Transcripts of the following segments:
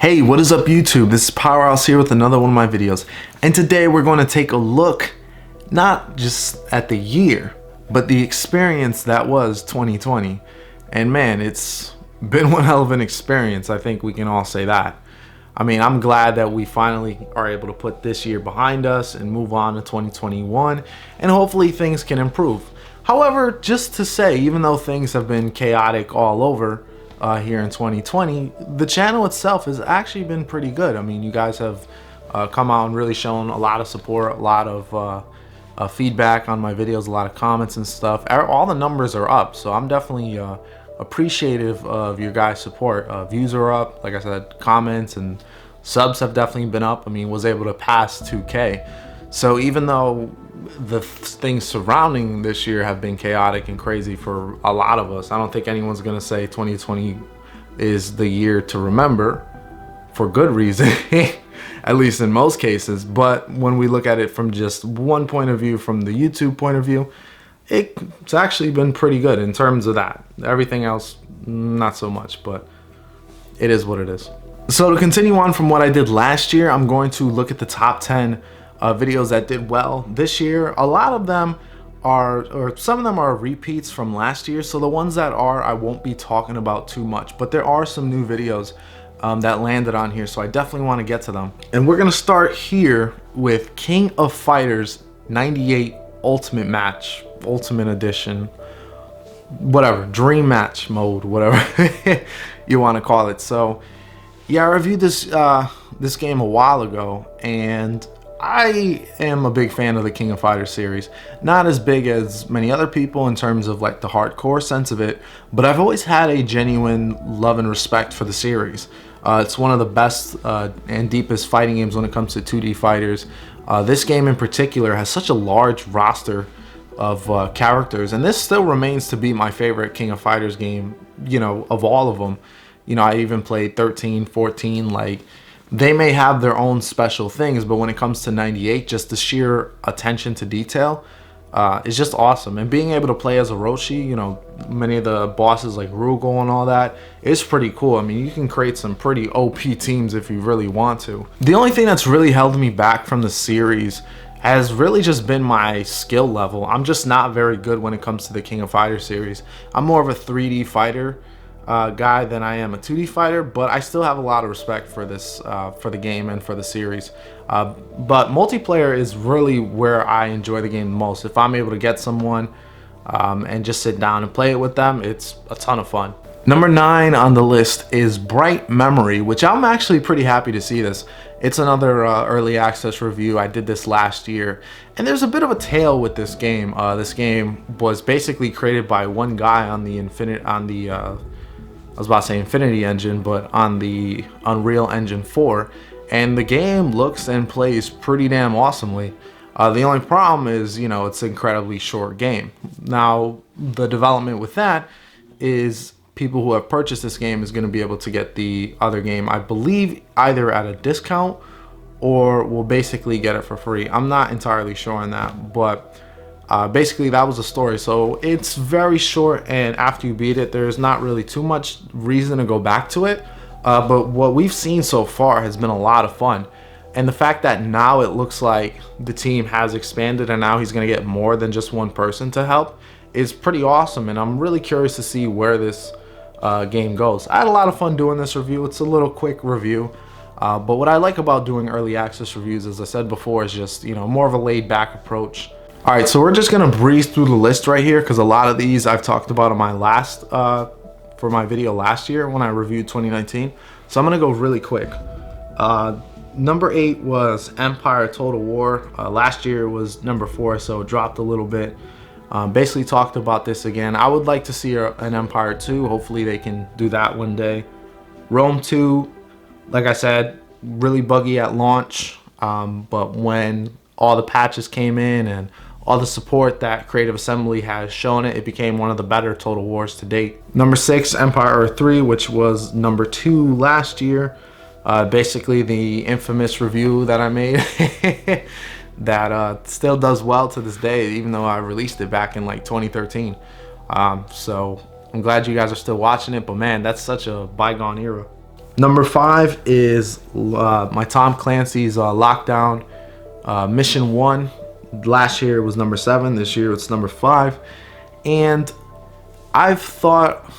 Hey, what is up YouTube? This is Pow3rh0use here with another one of my videos. And today we're going to take a look, not just at the year, but the experience that was 2020. And man, it's been one hell of an experience. I think we can all say that. I mean, I'm glad that we finally are able to put this year behind us and move on to 2021. And hopefully things can improve. However, just to say, even though things have been chaotic all over, here in 2020, the channel itself has actually been pretty good. I mean, you guys have come out and really shown a lot of support, a lot of feedback on my videos, a lot of comments and stuff. All the numbers are up, so I'm definitely appreciative of your guys' support. Views are up, like I said, comments and subs have definitely been up. I mean, was able to pass 2K. So even though the things surrounding this year have been chaotic and crazy for a lot of us, I don't think anyone's gonna say 2020 is the year to remember, for good reason, at least in most cases. But when we look at it from just one point of view, from the YouTube point of view, it's actually been pretty good in terms of that. Everything else, not so much, but it is what it is. So to continue on from what I did last year, I'm going to look at the top 10 videos that did well this year. A lot of them are, or some of them are repeats from last year, so the ones that are, I won't be talking about too much, but there are some new videos that landed on here, so I definitely want to get to them. And we're gonna start here with King of Fighters 98 Ultimate Match, Ultimate Edition, whatever, Dream Match mode, whatever you want to call it. So yeah, I reviewed this this game a while ago, and I am a big fan of the King of Fighters series. Not as big as many other people in terms of like the hardcore sense of it, but I've always had a genuine love and respect for the series. It's one of the best and deepest fighting games when it comes to 2D fighters. This game in particular has such a large roster of characters, and this still remains to be my favorite King of Fighters game, you know, of all of them. You know, I even played 13, 14, like, they may have their own special things, but when it comes to 98, just the sheer attention to detail is just awesome. And being able to play as Orochi, you know, many of the bosses like Rugal and all that, is pretty cool. I mean, you can create some pretty OP teams if you really want to. The only thing that's really held me back from the series has really just been my skill level. I'm just not very good when it comes to the King of Fighters series. I'm more of a 3D fighter guy than I am a 2D fighter, but I still have a lot of respect for this, for the game and for the series. But multiplayer is really where I enjoy the game the most. If I'm able to get someone and just sit down and play it with them, it's a ton of fun. Number 9 on the list is Bright Memory, which I'm actually pretty happy to see this. It's another early access review. I did this last year, and there's a bit of a tale with this game. This game was basically created by one guy on the I was about to say Infinity Engine, but on the Unreal Engine 4, and the game looks and plays pretty damn awesomely. The only problem is, you know, it's an incredibly short game. Now, the development with that is people who have purchased this game is going to be able to get the other game, I believe, either at a discount or will basically get it for free. I'm not entirely sure on that, but basically that was the story. So it's very short, and after you beat it, there's not really too much reason to go back to it. But what we've seen so far has been a lot of fun. And the fact that now it looks like the team has expanded and now he's going to get more than just one person to help is pretty awesome. And I'm really curious to see where this game goes. I had a lot of fun doing this review. It's a little quick review. But what I like about doing early access reviews, as I said before, is just, you know, more of a laid back approach. All right, so we're just gonna breeze through the list right here because a lot of these I've talked about in my last, for my video last year when I reviewed 2019. So I'm gonna go really quick. Number 8 was Empire Total War. Last year was number 4, so it dropped a little bit. Basically talked about this again. I would like to see an Empire 2. Hopefully they can do that one day. Rome 2, like I said, really buggy at launch, but when all the patches came in and all the support that Creative Assembly has shown it, it became one of the better Total Wars to date. Number 6, Empire Earth 3, which was number 2 last year. Basically the infamous review that I made that still does well to this day, even though I released it back in like 2013. So I'm glad you guys are still watching it, but man, that's such a bygone era. Number 5 is my Tom Clancy's Lockdown Mission 1. Last year it was number 7. This year it's number 5. And I've thought,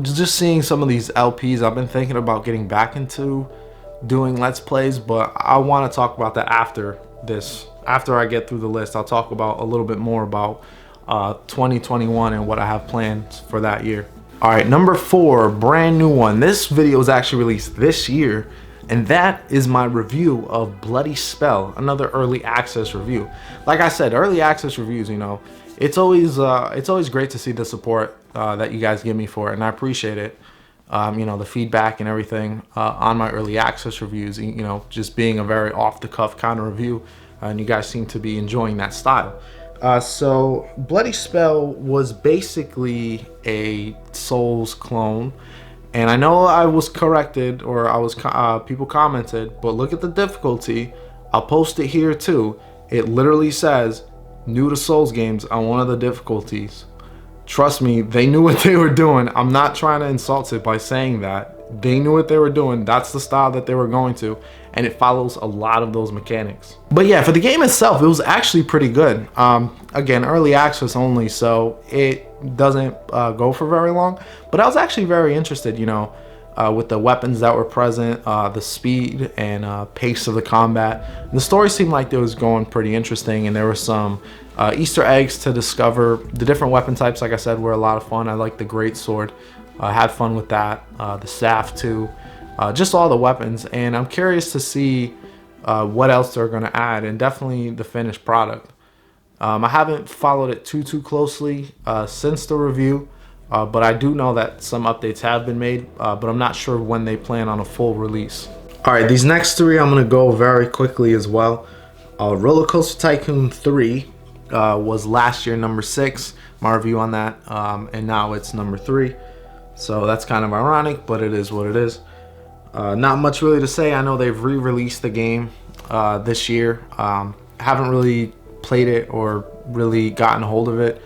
just seeing some of these LPs, I've been thinking about getting back into doing Let's Plays, but I want to talk about that after this. After I get through the list, I'll talk about a little bit more about 2021 and what I have planned for that year. All right, number 4, brand new one. This video was actually released this year, and that is my review of Bloody Spell, another early access review. Like I said, early access reviews, you know, it's always great to see the support that you guys give me for it, and I appreciate it. You know, the feedback and everything on my early access reviews, you know, just being a very off-the-cuff kind of review, and you guys seem to be enjoying that style. So Bloody Spell was basically a Souls clone, and I know I was corrected, or I was people commented, but look at the difficulty. I'll post it here too. It literally says new to Souls games on one of the difficulties. Trust me, they knew what they were doing. I'm not trying to insult it by saying that. They knew what they were doing. That's the style that they were going to, and it follows a lot of those mechanics. But yeah, for the game itself, it was actually pretty good. Again, early access only, so it doesn't go for very long. But I was actually very interested, you know, with the weapons that were present, the speed and pace of the combat. The story seemed like it was going pretty interesting, and there were some Easter eggs to discover. The different weapon types, like I said, were a lot of fun. I liked the great sword. Had fun with that. The staff too. Just all the weapons, and I'm curious to see what else they're going to add, and definitely the finished product. I haven't followed it too closely since the review, but I do know that some updates have been made, but I'm not sure when they plan on a full release. All right, these next 3 I'm going to go very quickly as well. Roller Coaster Tycoon 3 was last year number 6, my review on that, and now it's number 3. So that's kind of ironic, but it is what it is. Not much really to say. I know they've re-released the game this year. Haven't really played it or really gotten a hold of it.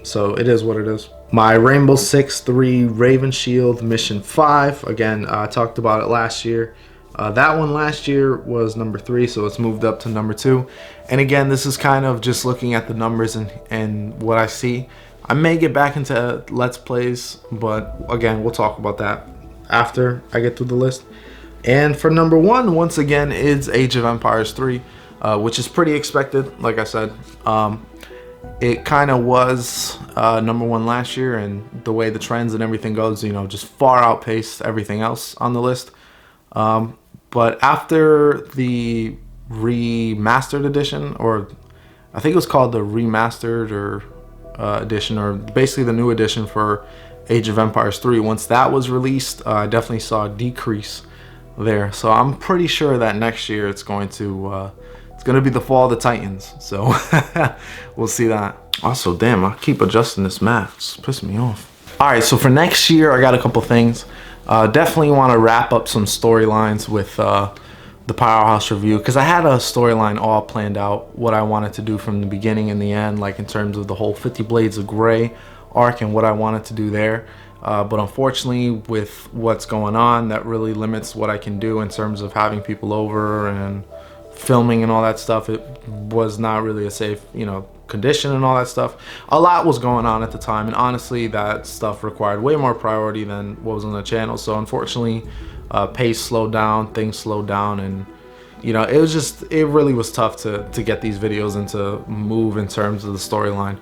So it is what it is. My Rainbow Six 3 Raven Shield Mission 5. Again, I talked about it last year. That one last year was number 3, so it's moved up to number 2. And again, this is kind of just looking at the numbers and what I see. I may get back into Let's Plays, but again, we'll talk about that after I get through the list. And for number 1, once again, is Age of Empires 3, which is pretty expected. Like I said, it kind of was number 1 last year, and the way the trends and everything goes, you know, just far outpaced everything else on the list. But after the remastered edition, or I think it was called the remastered or edition, or basically the new edition for Age of Empires 3, once that was released, I definitely saw a decrease there. So I'm pretty sure that next year it's going to be the Fall of the Titans. So we'll see that. Also, damn, I keep adjusting this map. It's pissing me off. All right, so for next year, I got a couple things. Definitely want to wrap up some storylines with the Powerhouse review, because I had a storyline all planned out, what I wanted to do from the beginning and the end, like in terms of the whole 50 Blades of Grey arc and what I wanted to do there. But unfortunately, with what's going on, that really limits what I can do in terms of having people over and filming and all that stuff. It was not really a safe, you know, condition and all that stuff. A lot was going on at the time, and honestly, that stuff required way more priority than what was on the channel. So unfortunately, pace slowed down, things slowed down, and you know, it really was tough to get these videos and to move in terms of the storyline.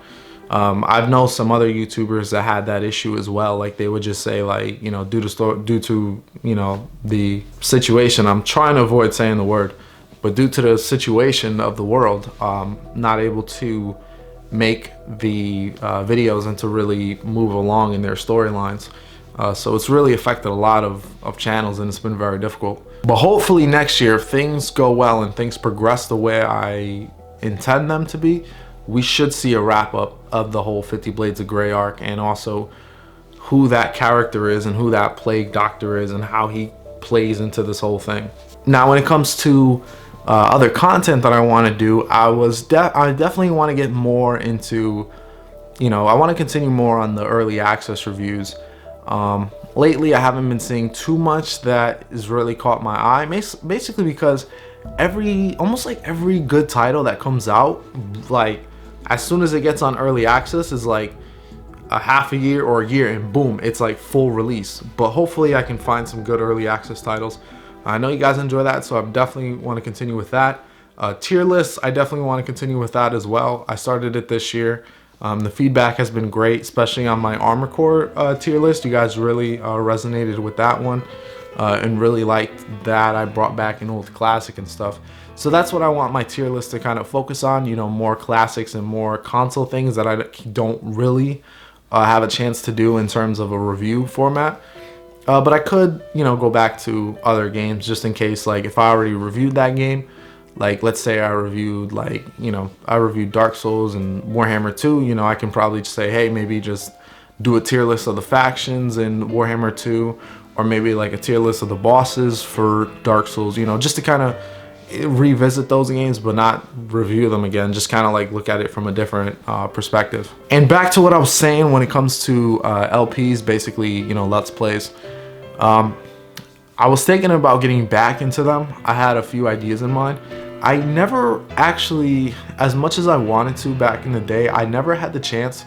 I've known some other YouTubers that had that issue as well. Like, they would just say, like, you know, due to you know, the situation, I'm trying to avoid saying the word, but due to the situation of the world, not able to make the videos and to really move along in their storylines. So it's really affected a lot of channels, and it's been very difficult. But hopefully next year, if things go well and things progress the way I intend them to be, we should see a wrap up of the whole 50 Blades of Grey arc, and also who that character is and who that Plague Doctor is and how he plays into this whole thing. Now, when it comes to other content that I want to do, I definitely want to get more into, you know, I want to continue more on the early access reviews. Lately I haven't been seeing too much that is really caught my eye, basically because almost like every good title that comes out, like as soon as it gets on early access, is like a half a year or a year and boom, it's like full release. But hopefully I can find some good early access titles. I know you guys enjoy that, so I definitely want to continue with that. Tier lists, I definitely want to continue with that as well. I started it this year. The feedback has been great, especially on my Armor Core tier list. You guys really resonated with that one and really liked that. I brought back an old classic and stuff. So that's what I want my tier list to kind of focus on, you know, more classics and more console things that I don't really have a chance to do in terms of a review format. But I could, you know, go back to other games just in case, like if I already reviewed that game, like let's say I reviewed like, you know, I reviewed Dark Souls and Warhammer 2, you know, I can probably just say, hey, maybe just do a tier list of the factions in Warhammer 2, or maybe like a tier list of the bosses for Dark Souls, you know, just to kind of revisit those games but not review them again, just kind of like look at it from a different perspective. And back to what I was saying when it comes to LPs, basically, you know, Let's Plays. I was thinking about getting back into them. I had a few ideas in mind. I never actually, as much as I wanted to back in the day, I never had the chance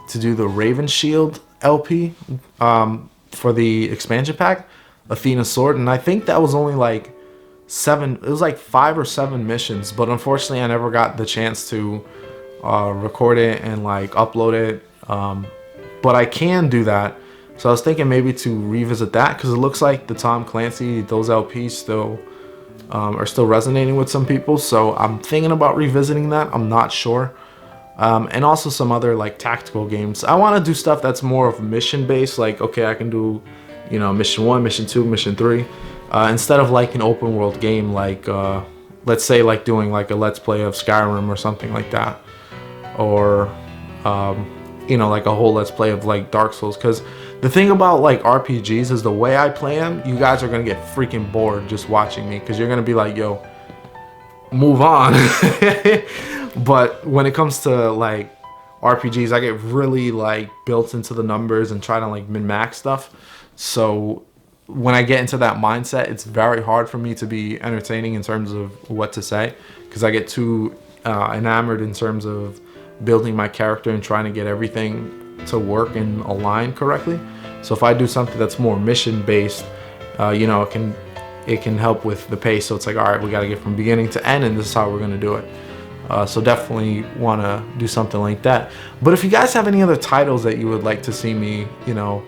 to do the Raven Shield LP for the expansion pack, Athena Sword, and I think that was only like 5 or 7 missions, but unfortunately I never got the chance to record it and like upload it, but I can do that. So I was thinking maybe to revisit that, because it looks like the Tom Clancy, those LPs still are still resonating with some people. So I'm thinking about revisiting that. I'm not sure. And also some other like tactical games. I want to do stuff that's more of mission based. Like, okay, I can do, you know, mission 1, mission 2, mission 3. Instead of like an open world game, like let's say like doing like a Let's Play of Skyrim or something like that. Or, you know, like a whole Let's Play of like Dark Souls. Because the thing about like RPGs is the way I play them, you guys are going to get freaking bored just watching me, because you're going to be like, yo, move on. But when it comes to like RPGs, I get really like built into the numbers and try to like min-max stuff. So when I get into that mindset, it's very hard for me to be entertaining in terms of what to say, because I get too enamored in terms of building my character and trying to get everything to work and align correctly. So if I do something that's more mission based, you know, it can help with the pace. So it's like, all right, we got to get from beginning to end, and this is how we're going to do it. So definitely want to do something like that. But if you guys have any other titles that you would like to see me, you know,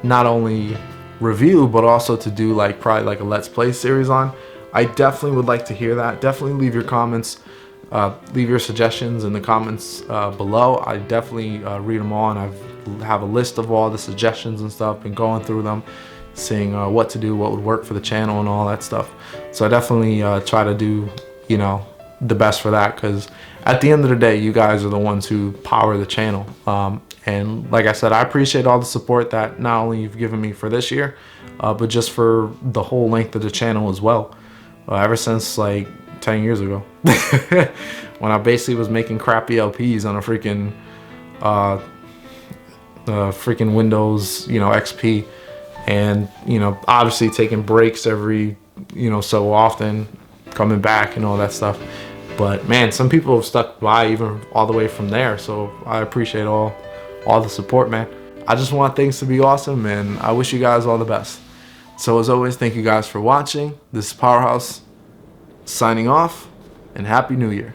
not only review but also to do like probably like a Let's Play series on, I definitely would like to hear that. Definitely leave your comments. Leave your suggestions in the comments below. I definitely read them all, and I have a list of all the suggestions and stuff, and going through them, seeing what to do, what would work for the channel and all that stuff. So I definitely try to do, you know, the best for that, because at the end of the day, you guys are the ones who power the channel. And like I said, I appreciate all the support that not only you've given me for this year, but just for the whole length of the channel as well. Ever since like 10 years ago when I basically was making crappy LPs on a freaking Windows, you know, XP, and, you know, obviously taking breaks every, you know, so often, coming back and all that stuff. But man, some people have stuck by even all the way from there, so I appreciate all the support, man. I just want things to be awesome, and I wish you guys all the best. So as always, thank you guys for watching. This is Pow3rh0use signing off, and Happy New Year.